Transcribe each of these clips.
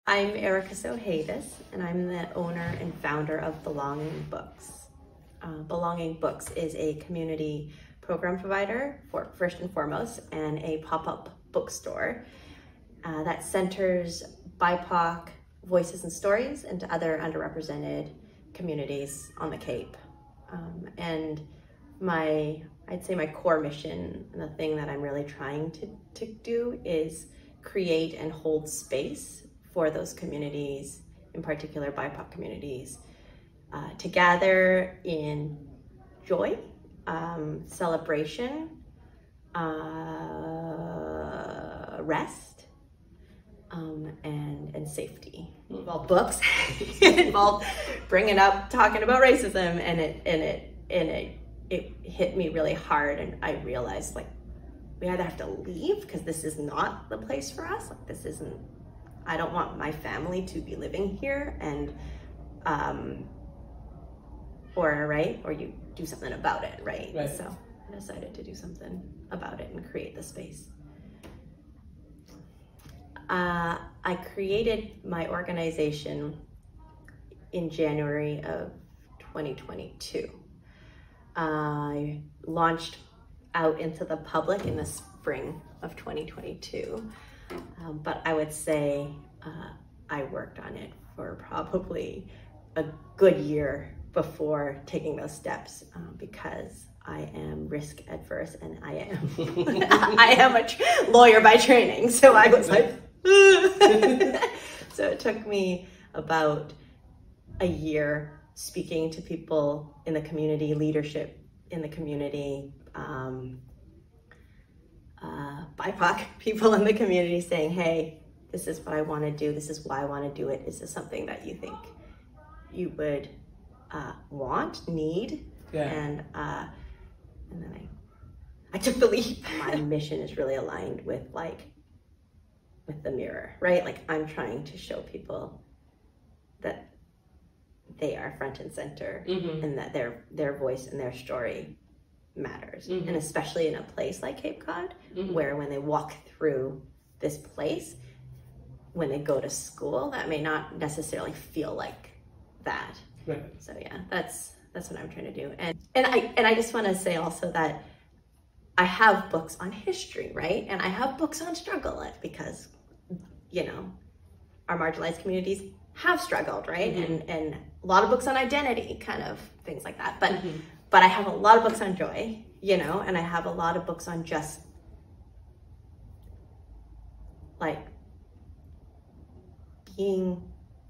I'm Erica Sohadis, and I'm the owner and founder of Belonging Books. Belonging Books is a community program provider, first and foremost, and a pop-up bookstore that centers BIPOC voices and stories into other underrepresented communities on the Cape. And I'd say my core mission, and the thing that I'm really trying to do, is create and hold space for those communities, in particular BIPOC communities, to gather in joy, celebration, rest, and safety. Well, books involved bringing up, talking about racism, and it hit me really hard, and I realized, like, we either have to leave because this is not the place for us. Like, this isn't. I don't want my family to be living here, and or you do something about it, right? So I decided to do something about it and create the space. I created my organization in January of 2022. I launched out into the public in the spring of 2022. But I would say I worked on it for probably a good year before taking those steps, because I am risk adverse, and I am a lawyer by training. So I was like, so it took me about a year speaking to people in the community, leadership in the community, BIPOC people in the community, saying, hey, this is what I want to do. This is why I want to do it. Is this something that you think you would want, need? Yeah. And then I took the leap. My mission is really aligned with the mirror, right? Like, I'm trying to show people that they are front and center, and that their voice and their story matters. And especially in a place like Cape Cod, where when they walk through this place, when they go to school, that may not necessarily feel like that. Right. So yeah, that's what I'm trying to do. And I just want to say also that I have books on history, right? And I have books on struggle, because, you know, our marginalized communities have struggled, right? And a lot of books on identity, kind of things like that. But I have a lot of books on joy, you know, and I have a lot of books on just, like, being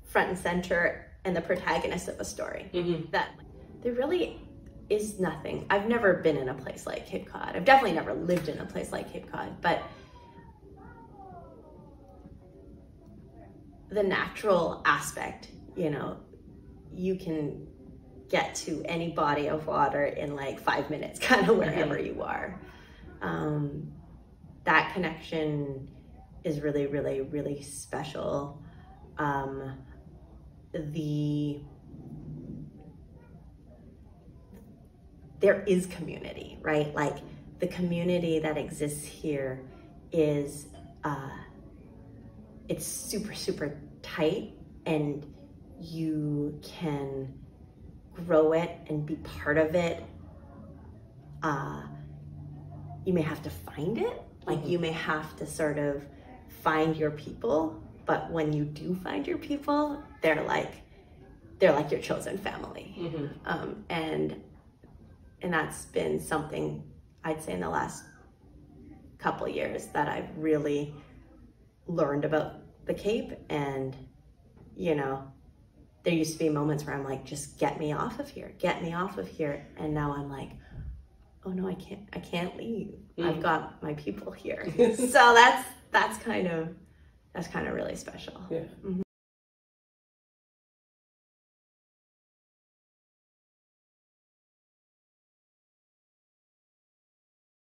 front and center and the protagonist of a story. That there really is nothing. I've never been in a place like Cape Cod. I've definitely never lived in a place like Cape Cod, but the natural aspect, you know, you can get to any body of water in like 5 minutes, kind of wherever you are. That connection is really, really, really special. There is community, right? Like, the community that exists here is, it's super, super tight, and you can grow it and be part of it. You may have to find it, like, you may have to sort of find your people, but when you do find your people, they're like your chosen family. And that's been something, I'd say, in the last couple of years that I've really learned about the Cape. And, you know, there used to be moments where I'm like, just get me off of here, get me off of here. And now I'm like, oh no, I can't leave. I've got my people here. So that's kind of really special. Yeah.